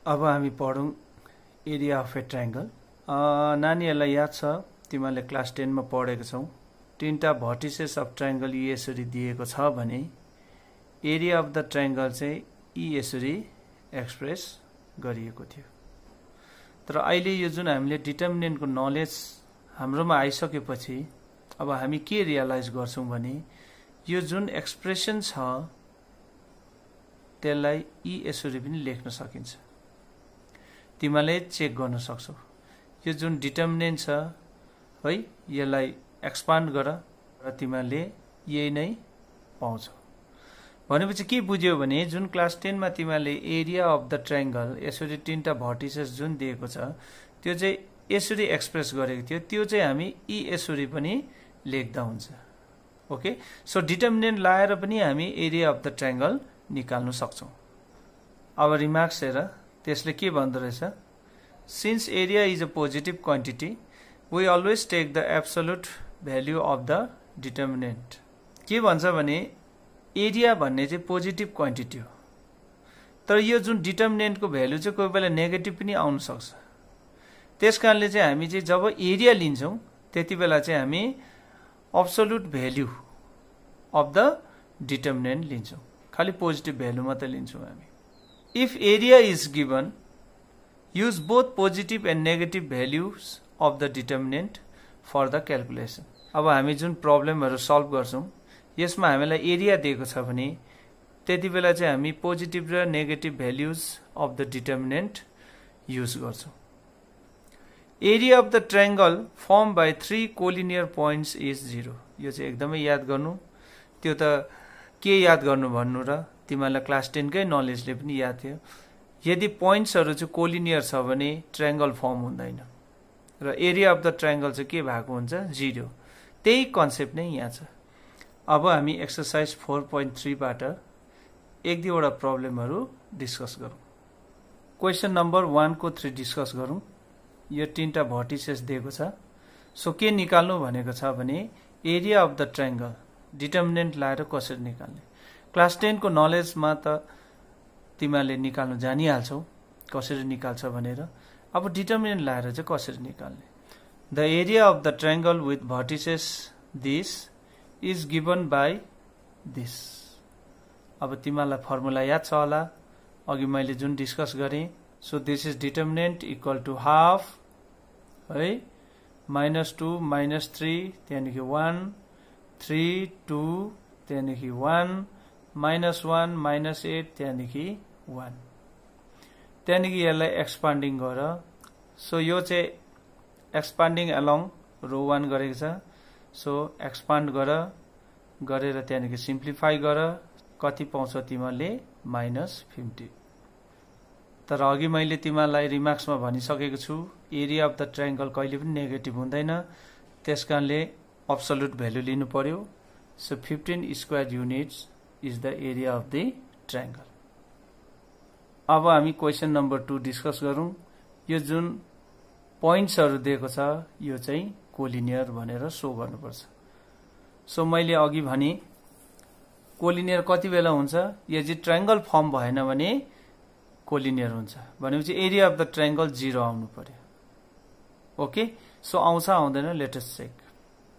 अब हामी पढौं area of A triangle. नानीहरुलाई याद छ तिमीले क्लास 10 मा पढेको छौ तीनटा भर्टिसेस अफ ट्रायंगल यी यसरी दिएको छ भने एरिया अफ द ट्रायंगल चाहिँ यी यसरी एक्सप्रेस गरिएको थियो। तर अहिले यो जुन हामीले डिटर्मिनेन्ट को नलेज हाम्रोमा आइसकेपछि अब हामी के रियलाइज गर्छौं भने यो जुन एक्सप्रेसन छ त्यसलाई यी यसरी पनि लेख्न सकिन्छ। तिमीले चेक गर्न सक्छौ यो जुन डिटर्मिनेन्ट छ है यसलाई एक्सपान्ड गर र तिमीले यही नै पाउँछौ। भनेपछि के बुझ्यौ भने जुन क्लास 10 मा तिमीले एरिया अफ द ट्रायंगल यसरी तीनटा भर्टिसेस जुन दिएको छ त्यो चाहिँ यसरी एक्सप्रेस गरेको थियो, त्यो चाहिँ हामी यी यसरी पनि लेख्दा हुन्छ। ओके, सो डिटर्मिनेन्ट लाएर पनि हामी एरिया अफ द ट्रायंगल निकाल्न सक्छौं। अब रिमार्क्स हेर, त्यसले के भन्दो रहेछ, since area is a positive quantity we always take the absolute value of the determinant. के भन्छ भने एरिया भन्ने चाहिँ पोजिटिभ क्वान्टिटी हो, तर यो जुन डिटर्मिनेन्ट को भ्यालु चाहिँ कोही बेला नेगेटिभ पनि आउन सक्छ। त्यसकारणले चाहिँ हामी चाहिँ जब एरिया लिन्छौं त्यति बेला चाहिँ हामी absolute value of the determinant लिन्छौं, खाली पोजिटिभ भ्यालु मात्र लिन्छौं हामी। If area is given, use both positive and negative values of the determinant for the calculation. अब हामी जुन प्रब्लमहरु सल्भ गर्छौं यसमा हामीलाई एरिया दिएको छ भने त्यति बेला चाहिँ हामी पोजिटिभ र negative values of the determinant use गर्छौं। Area of the triangle form by 3 collinear points is 0। यो चाहिँ एकदमै याद गर्नु। त्यो त के याद गर्नु भन्नु र तिमीलाई क्लास 10 कै नलेजले पनि याद थियो। यदि पोइन्ट्सहरु चाहिँ कोलिनियर छ भने ट्रायंगल फर्म हुँदैन र एरिया अफ द ट्रायंगल चाहिँ के भएको हुन्छ, 0। त्यही कन्सेप्ट नै यहाँ छ। अब हामी एक्सरसाइज 4.3 बाट एक दुईवटा प्रब्लमहरु डिस्कस गरौं। क्वेशन नम्बर 1 को 3 डिस्कस गरौं। यो तीनटा भर्टिसेस दिएको छ। सो के निकाल्नु भनेको छ भने area of the triangle determinant लाएर कसरी निकाल्ने। क्लास 10 को नलेजमा त तिमीले निकाल्नु जानिहाल्छौ कसरी निकाल्छ भनेर। अब डिटर्मिनेन्ट लाएर चाहिँ कसरी निकाल्ने। The area of the triangle with vertices this is given by this. अब तिमीलाई फर्मुला याद छ होला, अघि मैले जुन डिस्कस गरे। So this is determinant equal to half है -2 -3 त्यहाँदेखि 1 3 2 त्यहाँदेखि 1 -1 -8 त्यहाँदेखि 1 त्यहाँदेखि यसलाई एक्सपान्डिङ गर। सो यो चाहिँ एक्सपान्डिङ अलोङ रो 1 गरेको छ। सो एक्सपान्ड गरेर त्यहाँदेखि सिम्प्लिफाई गर। कति पाउँछौ तिमीले -50। तर अघि मैले तिमीलाई रिमार्क्समा भनिसकेको छु एरिया अफ द ट्रायंगल कहिले पनि नेगेटिभ हुँदैन, त्यसकारणले एब्सोल्युट भ्यालु लिनु पर्यो। So 15 square units is the area of the triangle. अब हामी क्वेशन नम्बर 2 डिस्कस गरौं। यो जुन पोइन्ट्सहरु दिएको छ यो चाहिँ कोलिनियर भनेर शो गर्नुपर्छ। सो मैले अघि भने कोलिनियर कति बेला हुन्छ, यदि ट्रायंगल फर्म भएन भने कोलिनियर हुन्छ। भनेपछि एरिया अफ द ट्रायंगल 0 आउनु पर्यो। ओके, सो आउँछ आउँदैन लेट अस चेक।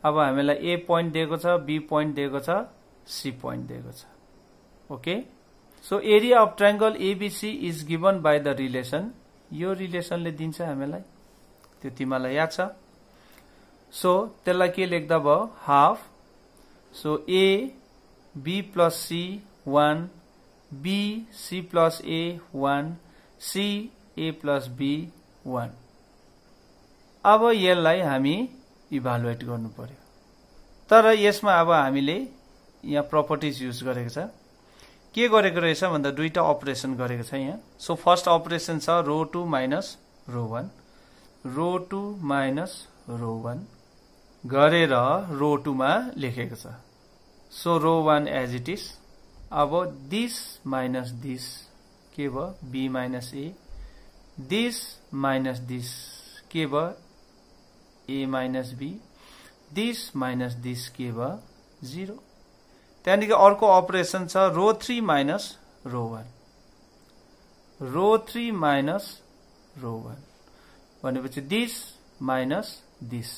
अब हामीलाई ए पोइन्ट दिएको छ, बी पोइन्ट दिएको छ, सी पोइन्ट दिएको छ। Okay, so area of triangle ABC is given by the relation. यो रिलेसनले दिन्छ हामीलाई, त्यो तिमीलाई याद छ। सो त्यसलाई के लेख्दा भयो, half. So a b plus c 1 b c plus a 1 c a plus b 1। अब यसलाई हामी इभ्यालुएट गर्नु पर्यो। तर यसमा अब हामीले यहाँ प्रपर्टिज युज गरेको छ। के गरेको रहेछ भन्दा दुईटा अपरेसन गरेको छ यहाँ। सो फर्स्ट अपरेसन छ रो 2 माइनस रो 1, रो 2 माइनस रो 1 गरेर रो 2 मा लेखेको छ। So row 1 as it is. अब दिस माइनस दिस के भयो, B minus A, this minus this के भयो, A minus B, this minus this के भयो, 0। त्यहाँदेखि अर्को अपरेसन छ रो 3 माइनस रो 1। रो 3 माइनस रो 1 भनेपछि दिस माइनस दिस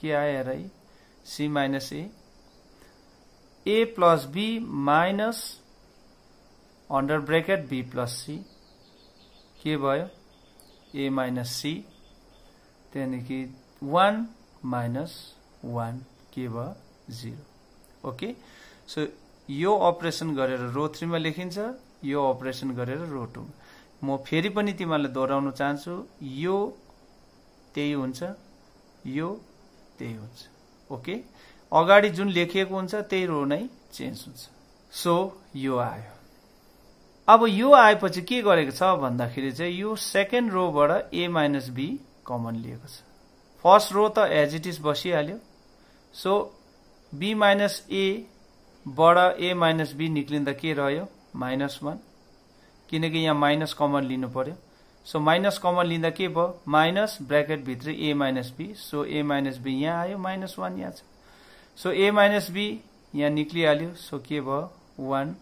के आयो हेर है c minus a plus b minus under bracket b plus c के भयो ए माइनस सी त्यहाँदेखि 1 माइनस 1 के भयो 0 ओके सो यो अपरेसन गरेर रो 3 मा लेखिन्छ यो अपरेसन गरेर रो 2 म फेरि पनि तिमीलाई दोहोर्याउन चाहन्छु यो त्यही हुन्छ यो त्यही हुन्छ ओके अगाडि जुन लेखिएको हुन्छ त्यही रो नै चेन्ज हुन्छ सो यो आयो अब यो आएपछि के गरेको छ भन्दाखेरि चाहिँ यो सेकेन्ड रो बाट a माइनस b कमन लिएको छ फर्स्ट रो त एज इट इज बसिहाल्यो सो b माइनस a बाट a माइनस b निक्लिँदा के रह्यो -1 किनकि यहाँ माइनस कमन लिनु पर्यो सो माइनस कमन लिँदा के भयो माइनस ब्रैकेट भित्र a minus b so a minus b यहाँ आयो -1 यहाँ छ सो a माइनस b यहाँ निक्लिहाल्यो सो के भयो 1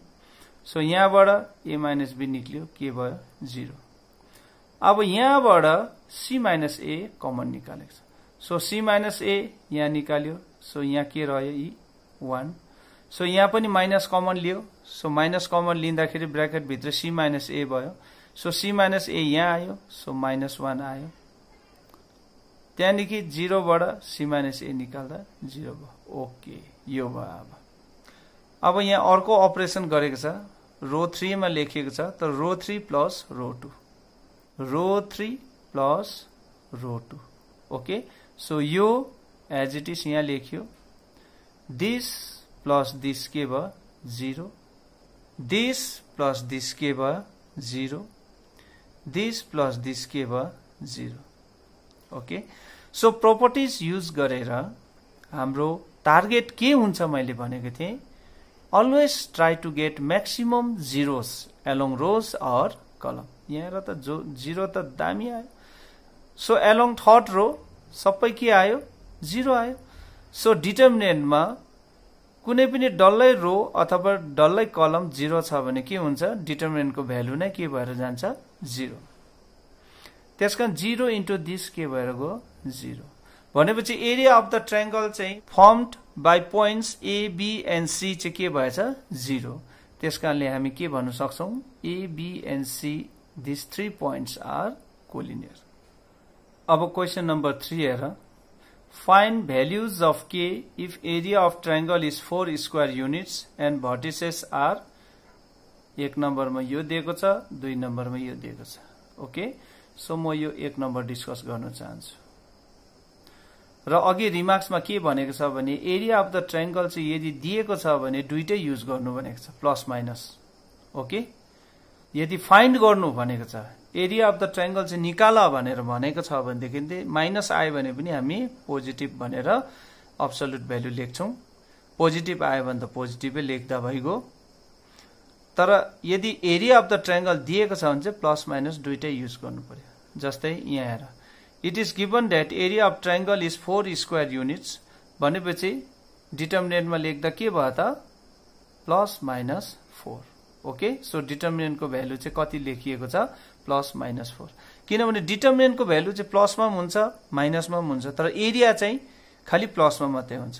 सो यहाँबाट a माइनस b निक्लियो के भयो 0 अब यहाँबाट c माइनस a कमन निकालेको छ सो c माइनस a यहाँ निकाल्यो सो यहाँ के रह्यो यी 1 सो यहाँ पनि माइनस कमन लियो सो माइनस कमन लिँदाखेरि ब्रैकेट भित्र c माइनस a भयो सो c माइनस a यहाँ आयो सो -1 आयो त्यहाँदेखि 0 बाट c माइनस a निकाल्दा 0 भयो ओके यो भयो अब यहाँ अर्को अपरेसन गरेको छ रो 3 मा लेखिएको छ त रो 3 प्लस रो 2 रो 3 प्लस रो 2 ओके सो यो एज इट इज यहाँ लेखियो दिस प्लस दिस के भयो 0 दिस प्लस दिस के भयो 0 दिस प्लस दिस के भयो 0 ओके सो प्रोपर्टिज युज गरेर हाम्रो टार्गेट के हुन्छ मैले भनेको थिएँ always try to get maximum zeros along rows or column यहाँ त जो 0 त दामी आयो सो along third row सबै के आयो 0 आयो सो डिटर्मिनेन्ट मा कुनै पनि डल्लै रो अथवा डल्लै कलम 0 छ भने के हुन्छ डिटर्मिनेन्ट को भ्यालु नै के भएर जान्छ 0 त्यसकारण 0 इन्टु दिस के भएर गयो 0 भनेपछि एरिया अफ द ट्रायंगल चाहिँ formed by points A, B and C चाहिँ के भएछ 0 त्यसकारणले हामी के भन्न सक्छौं A, B and C these 3 points are collinear अब क्वेशन नम्बर 3 हेर find values of K if area of triangle is 4 square units and vertices are एक नम्बरमा यो दिएको छ दुई नम्बरमा यो दिएको छ ओके सो म यो एक नम्बर डिस्कस गर्न चाहन्छु र अघि रिमार्क्समा के भनेको छ भने एरिया अफ द ट्रायंगल चाहिँ यदि दिएको छ भने दुईटै युज गर्नु भनेको छ प्लस माइनस ओके यदि फाइन्ड गर्नु भनेको छ एरिया अफ द ट्रायंगल चाहिँ निकाल भनेर भनेको छ भनेदेखि चाहिँ माइनस आयो भने पनि हामी पोजिटिभ भनेर अब्सोल्युट भ्यालु लेख्छौं पोजिटिभ आयो भने त पोजिटिभै लेख्दा भइगयो तर यदि एरिया अफ द ट्रायंगल दिएको छ भने चाहिँ प्लस माइनस दुईटै युज गर्नु पर्यो जस्तै यहाँ हेर It is given that area of triangle is 4 square units भनेपछि डिटर्मिनेन्ट मा लेख्दा के भयो त plus minus 4 okay so determinant को भ्यालु चाहिँ कति लेखिएको छ प्लस माइनस 4 किनभने डिटर्मिनेन्ट को भ्यालु चाहिँ प्लसमा पनि हुन्छ माइनसमा पनि हुन्छ तर एरिया चाहिँ खाली प्लसमा मात्रै हुन्छ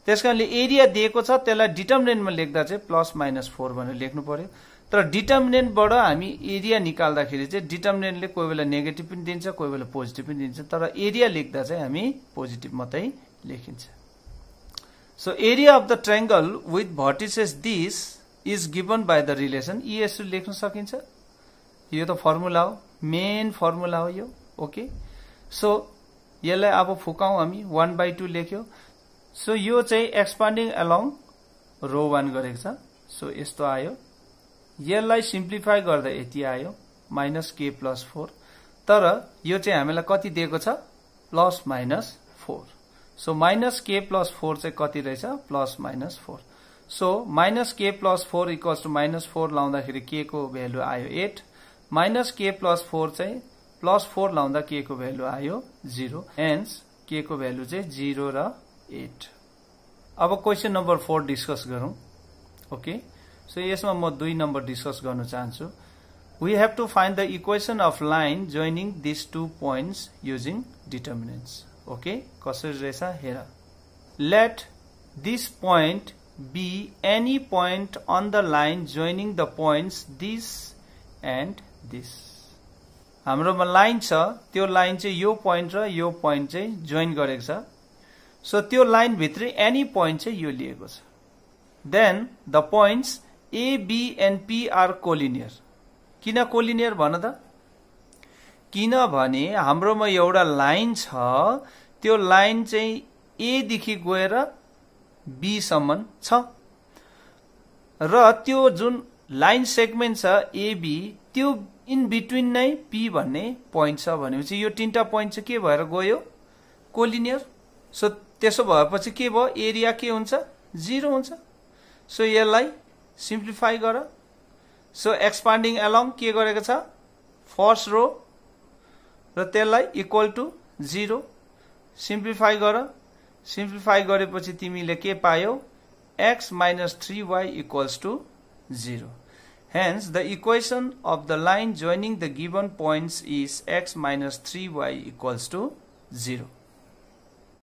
त्यसकारणले एरिया दिएको छ त्यसलाई डिटर्मिनेन्टमा लेख्दा चाहिँ प्लस माइनस 4 भनेर लेख्नु पर्यो तर डिटर्मिनेन्टबाट हामी एरिया निकाल्दाखेरि चाहिँ डिटर्मिनेन्टले कोही बेला नेगेटिभ पनि दिन्छ कोही बेला पोजिटिभ पनि दिन्छ तर एरिया लेख्दा चाहिँ हामी पोजिटिभ मात्रै लेखिन्छ so area of the triangle with vertices this is given by the relation यसो लेख्न सकिन्छ यो त फर्मुला हो मेन फर्मुला हो यो ओके सो यसलाई अब फुकाउँ हामी 1/2 लेख्यो सो यो चाहिँ एक्सपान्डिङ अलोङ रो 1 गरेको छ सो यस्तो आयो यसलाई सिम्प्लिफाई गर्दा यति आयो -k+4 तर यो चाहिँ हामीलाई कति दिएको छ प्लस माइनस 4 सो -k+4 चाहिँ कति रहेछ plus minus 4 so -k+4 equals to -4 लाउँदाखेरि k को भ्यालु आयो 8 -k+4 चाहिँ +4 लाउँदा k को भ्यालु आयो 0 हेन्स k को भ्यालु चाहिँ 0 र 8 अब क्वेशन नम्बर 4 डिस्कस गरौं ओके सो यसमा म 2 नम्बर डिस्कस गर्न चाहन्छु we have to find the equation of line joining these 2 points using determinants. Okay, कसरी रहेछ हेर. Let this point be any point on the line joining the points this and this. हाम्रोमा line छ, त्यो line चाहिँ यो point र यो पोइन्ट चाहिँ जोइन गरेको छ. सो त्यो लाइन भित्र एनी पोइन्ट चाहिँ यो लिएको छ. Then the points A, B and P are collinear. किन कोलिनियर भन त? किनभने हाम्रोमा एउटा लाइन छ, त्यो लाइन चाहिँ A देखि गएर B सम्म छ र त्यो जुन लाइन सेगमेन्ट छ AB, त्यो इन बिट्विन नै P भन्ने पोइन्ट छ भनेपछि यो तीनटा पोइन्ट चाहिँ के भएर गयो? कोलिनियर. सो त्यसो भएपछि के भयो? एरिया के हुन्छ? 0 हुन्छ. सो यसलाई सिम्प्लिफाई गर. सो एक्सपान्डिङ अलोङ के गरेको छ? फर्स्ट रो र त्यसलाई इक्वल टु 0. सिम्प्लिफाई गर. सिम्प्लिफाई गरेपछि तिमीले के पायो? x minus 3y equals to 0. Hence, the equation of the line joining the given points is x minus 3y equals to 0.